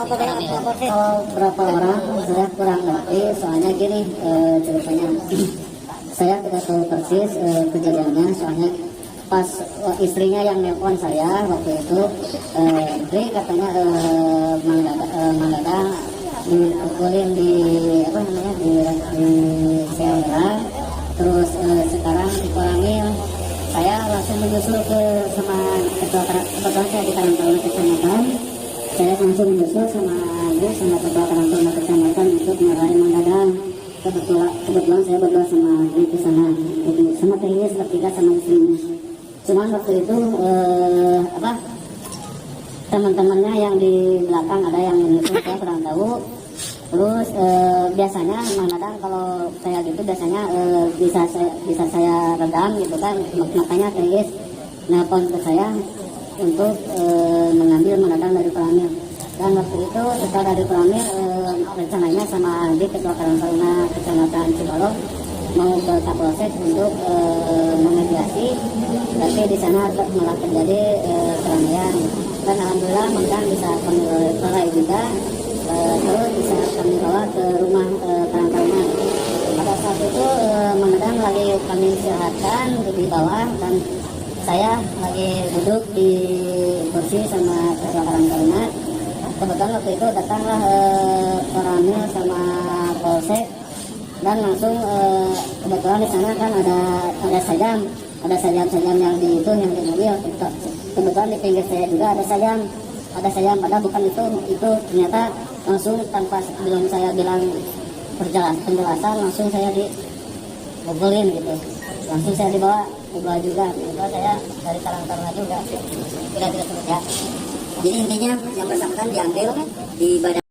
Kalau berapa orang saya kurang ngerti, soalnya gini ceritanya. Saya tidak tahu persis kejadiannya, soalnya pas istrinya yang nelpon saya waktu itu, Dri katanya Mang Dadang dipukulin di apa namanya di Serang, terus sekarang di Koramil. Saya langsung menyusul ke sama kebetulan saya di Karang Taruna Kecamatan. Saya langsung menyusul sama ketua Karang Taruna Kecamatan untuk marahin Mang Dadang. Kebetulan saya berdua sama di sana, sama Teh bertiga sama istrinya. Cuman waktu itu teman-temannya yang di belakang ada yang menyusul, saya kurang tahu. Terus biasanya Mang Dadang kalau saya gitu biasanya bisa saya redam gitu kan, makanya Teis nelpon ke saya untuk mengambil Mang Dadang dari Koramil. Dan waktu itu setelah dari Koramil rencananya sama Andi ketua Karang Taruna Kecamatan Cibalong mau ke Kapolsek untuk memediasi, tapi di sana malah terjadi keramaian. Dan alhamdulillah Mang Dadang bisa kami lerai juga. Terus bisa kami bawa ke rumah Karang Taruna. Pada saat itu Mang Dadang lagi kami istirahatkan di bawah, dan saya lagi duduk di kursi sama ketua Karang Taruna. Kebetulan waktu itu datanglah Koramil sama Polsek, dan langsung kebetulan di sana kan ada sajam yang di mobil. Kebetulan di pinggir saya juga ada sajam, padahal bukan itu ternyata langsung tanpa sebelum saya bilang penjelasan langsung saya dibogolin gitu, langsung saya dibawa juga. Kebetulan saya dari Karang Taruna juga tidak sebut ya. Jadi intinya yang bersangkutan diambil di badan